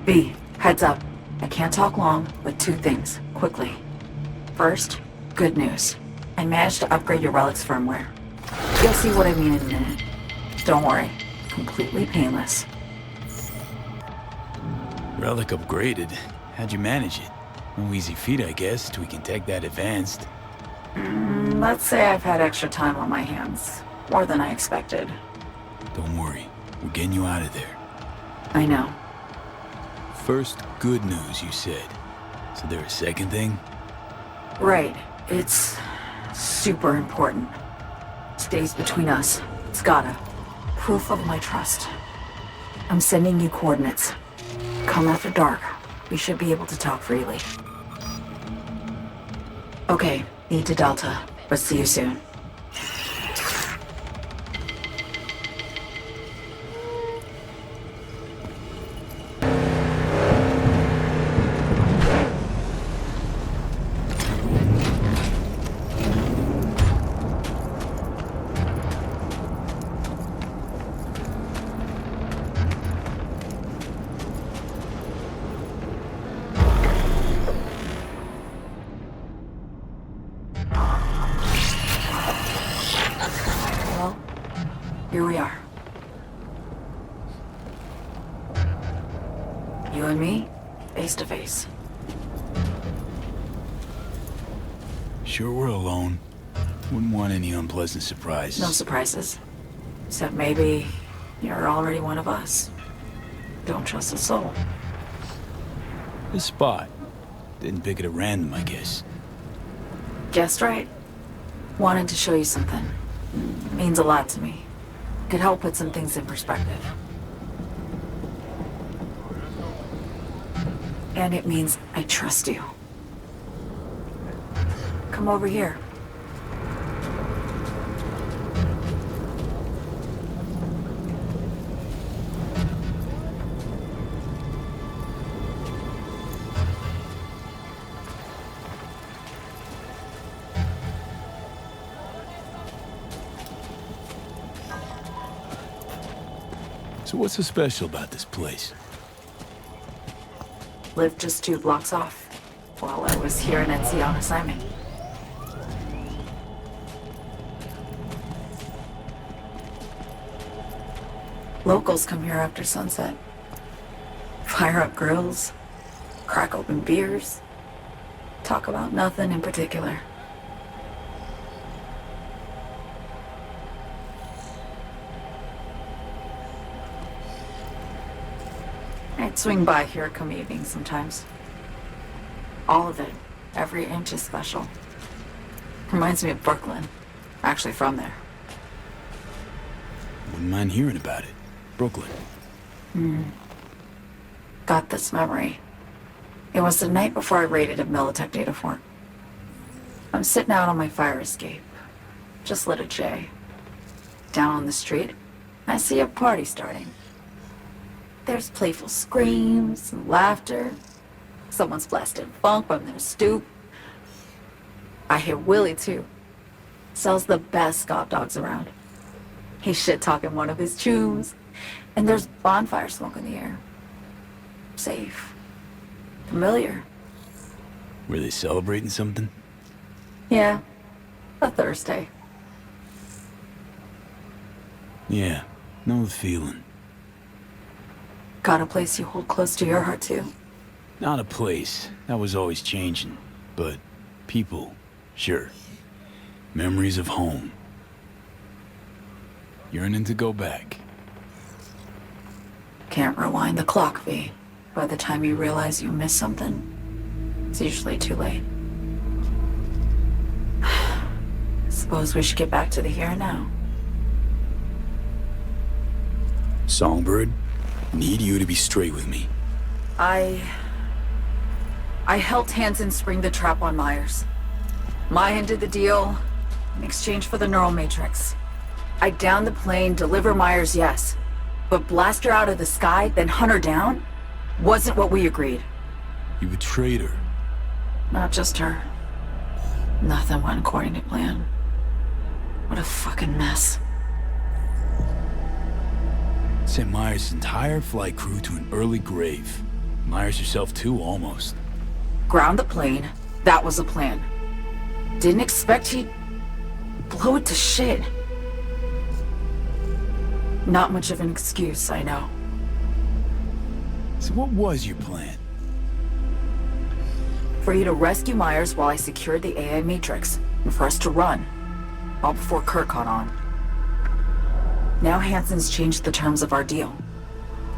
B, heads up. I can't talk long, but two things, quickly. First, good news. I managed to upgrade your relic's firmware. You'll see what I mean in a minute. Don't worry, completely painless. Relic upgraded. How'd you manage it? No easy feat, I guess, tweaking tech that advanced. Let's say I've had extra time on my hands. More than I expected. Don't worry, we're getting you out of there. I know. First, good news, you said. So there a second thing? Right. It's super important. Stays between us. It's gotta. Proof of my trust. I'm sending you coordinates. Come after dark. We should be able to talk freely. Okay, need to Delta, but see you soon. Here we are. You and me, face to face. Sure we're alone. Wouldn't want any unpleasant surprises. No surprises. Except maybe you're already one of us. Don't trust a soul. This spot. Didn't pick it at random, I guess. Guessed right. Wanted to show you something. Means a lot to me. Could help put some things in perspective. And it means I trust you. Come over here. So what's so special about this place? Lived just 2 blocks off, while I was here in Etsy on assignment. Locals come here after sunset. Fire up grills, crack open beers, talk about nothing in particular. I'd swing by here come evening sometimes. All of it, every inch is special. Reminds me of Brooklyn. Actually from there. Wouldn't mind hearing about it. Brooklyn. Got this memory. It was the night before I raided a Militech data fort. I'm sitting out on my fire escape. Just lit a J. Down on the street, I see a party starting. There's playful screams and laughter. Someone's blasting funk from their stoop. I hear Willie, too. Sells the best scout dogs around. He's shit-talking one of his chooms. And there's bonfire smoke in the air. Safe. Familiar. Were they celebrating something? Yeah. A Thursday. Yeah, know the feeling. Got a place you hold close to your heart, too? Not a place. That was always changing. But people, sure. Memories of home. Yearning to go back. Can't rewind the clock, V. By the time you realize you missed something, it's usually too late. Suppose we should get back to the here and now. Songbird, need you to be straight with me. I helped Hansen spring the trap on Myers. Mayan did the deal in exchange for the neural matrix. I downed the plane, deliver Myers, yes. But blast her out of the sky, then hunt her down? Wasn't what we agreed. You betrayed her. Not just her. Nothing went according to plan. What a fucking mess. Sent Myers' entire flight crew to an early grave. Myers herself too, almost. Ground the plane. That was the plan. Didn't expect he'd blow it to shit. Not much of an excuse, I know. So what was your plan? For you to rescue Myers while I secured the AI Matrix, and for us to run, all before Kurt caught on. Now Hansen's changed the terms of our deal.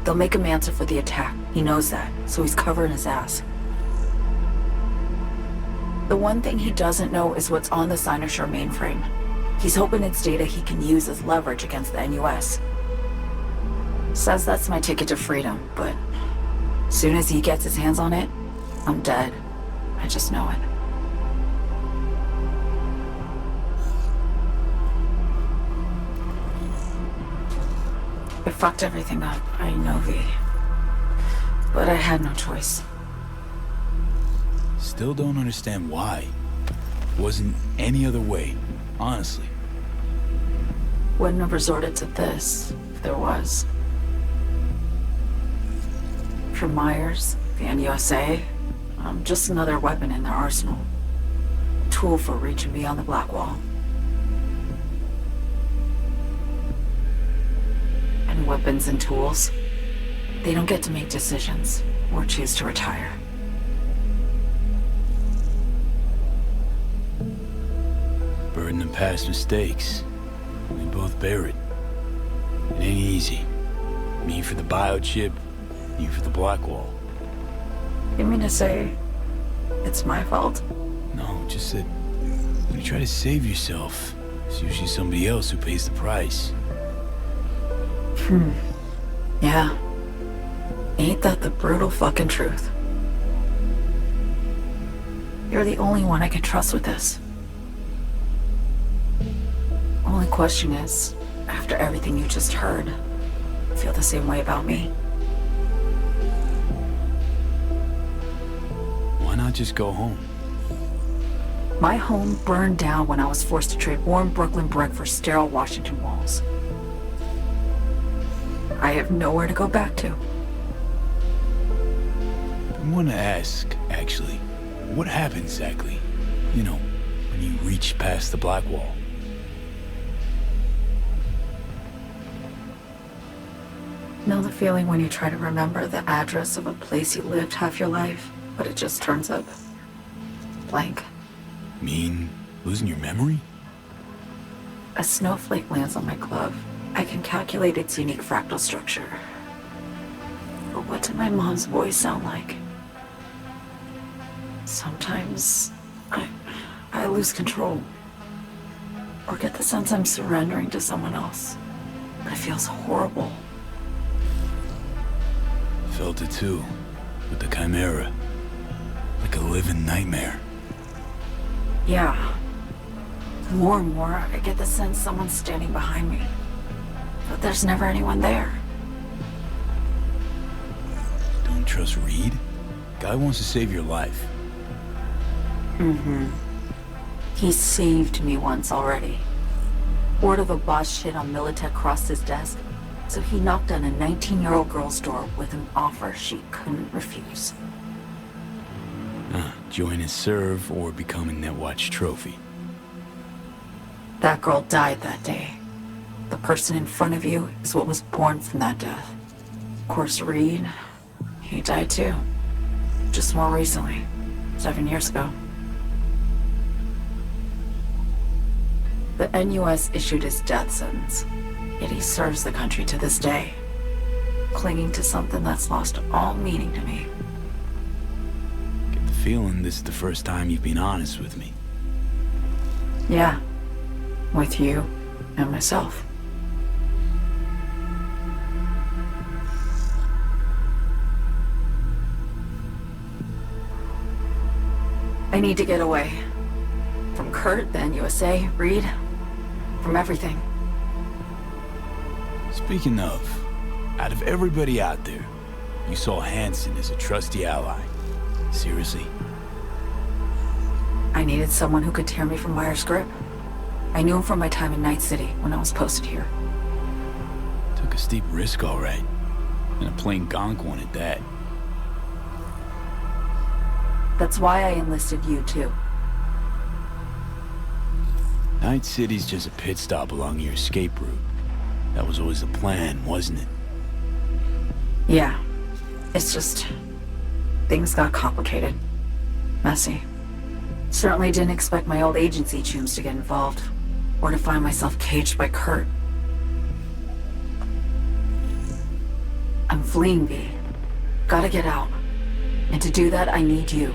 They'll make him answer for the attack. He knows that, so he's covering his ass. The one thing he doesn't know is what's on the Cynosure mainframe. He's hoping it's data he can use as leverage against the NUS. Says that's my ticket to freedom, but soon as he gets his hands on it, I'm dead. I just know it. It fucked everything up, I know, V. But I had no choice. Still don't understand why. Wasn't any other way, honestly. Wouldn't have resorted to this if there was. For Myers, the NUSA, I'm just another weapon in their arsenal. A tool for reaching beyond the Black Wall. And weapons and tools, they don't get to make decisions or choose to retire. Burden of past mistakes. We both bear it. It ain't easy. Me for the biochip, you for the Black Wall. You mean to say it's my fault? No, just that when you try to save yourself, it's usually somebody else who pays the price. Yeah. Ain't that the brutal fucking truth? You're the only one I can trust with this. Only question is, after everything you just heard, feel the same way about me? Why not just go home? My home burned down when I was forced to trade warm Brooklyn brick for sterile Washington walls. I have nowhere to go back to. I want to ask, actually, what happened exactly? You know, when you reached past the Black Wall. Know the feeling when you try to remember the address of a place you lived half your life, but it just turns up blank? Mean losing your memory? A snowflake lands on my glove. I can calculate its unique fractal structure. But what did my mom's voice sound like? Sometimes I lose control. Or get the sense I'm surrendering to someone else. But it feels horrible. Felt it too, with the Chimera. Like a living nightmare. Yeah. More and more, I get the sense someone's standing behind me. But there's never anyone there. Don't trust Reed? Guy wants to save your life. He saved me once already. Word of a boss shit on Militech crossed his desk, so he knocked on a 19-year-old girl's door with an offer she couldn't refuse. Join his serve or become a Netwatch trophy. That girl died that day. The person in front of you is what was born from that death. Of course, Reed, he died too. Just more recently, 7 years ago. The NUS issued his death sentence, yet he serves the country to this day, clinging to something that's lost all meaning to me. Get the feeling this is the first time you've been honest with me. Yeah, with you and myself. I need to get away. From Kurt, the NUSA, Reed, from everything. Speaking of, out of everybody out there, you saw Hansen as a trusty ally. Seriously? I needed someone who could tear me from Myers' grip. I knew him from my time in Night City when I was posted here. Took a steep risk, all right. And a plain gonk one at that. That's why I enlisted you, too. Night City's just a pit stop along your escape route. That was always the plan, wasn't it? Yeah. It's just... things got complicated. Messy. Certainly didn't expect my old agency chooms to get involved. Or to find myself caged by Kurt. I'm fleeing, V. Gotta get out. And to do that, I need you.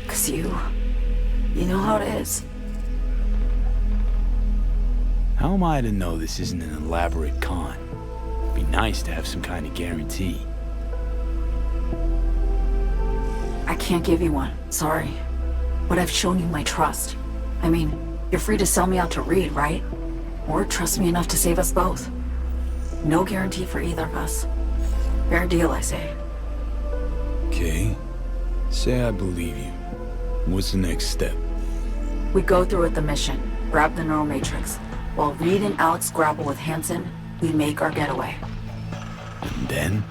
'Cause you know how it is. How am I to know this isn't an elaborate con? It'd be nice to have some kind of guarantee. I can't give you one, sorry. But I've shown you my trust. I mean, you're free to sell me out to Reed, right? Or trust me enough to save us both. No guarantee for either of us. Fair deal, I say. Okay. Say I believe you. What's the next step? We go through with the mission, grab the neural matrix. While Reed and Alex grapple with Hansen, we make our getaway. And then?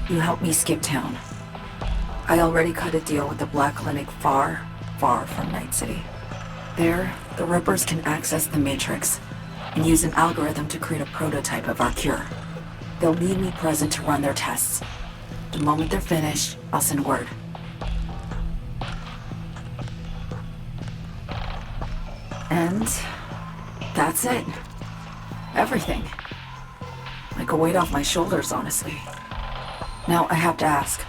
You help me skip town. I already cut a deal with the Black Clinic far, far from Night City. There, the Rippers can access the Matrix and use an algorithm to create a prototype of our cure. They'll need me present to run their tests. The moment they're finished, I'll send word. And that's it. Everything. Like a weight off my shoulders, honestly. Now, I have to ask.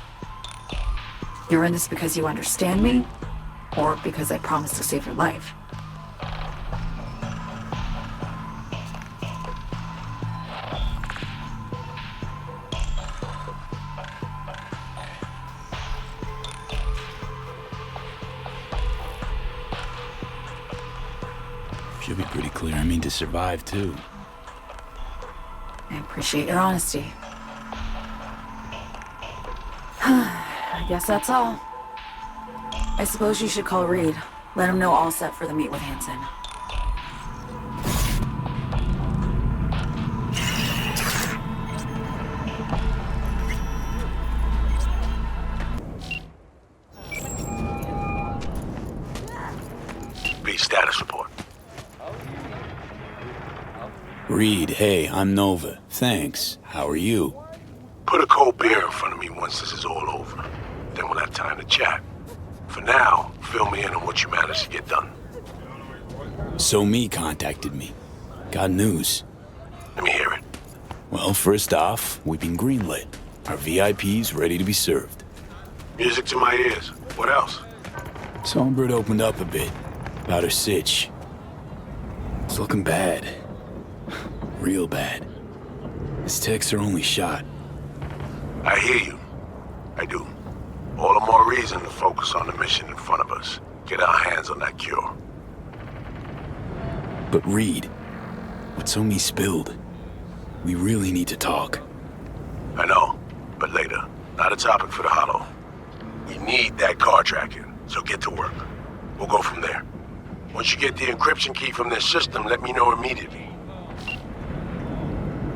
You're in this because you understand me? Or because I promised to save your life? Should be pretty clear. I mean to survive, too. I appreciate your honesty. I guess that's all. I suppose you should call Reed. Let him know all set for the meet with Hansen. B, status report. Reed, hey, I'm Nova. Thanks. How are you? Put a cold beer in front of me once this is all over. Then we'll have time to chat. For now, fill me in on what you managed to get done. So Me contacted me. Got news. Let me hear it. Well, first off, we've been greenlit. Our VIP's ready to be served. Music to my ears. What else? Songbird opened up a bit about her sitch. It's looking bad. Real bad. His tech's her only shot. I hear you. I do. All the more reason to focus on the mission in front of us. Get our hands on that cure. But Reed, what's on me spilled? We really need to talk. I know, but later. Not a topic for the Hollow. We need that car tracking, so get to work. We'll go from there. Once you get the encryption key from their system, let me know immediately.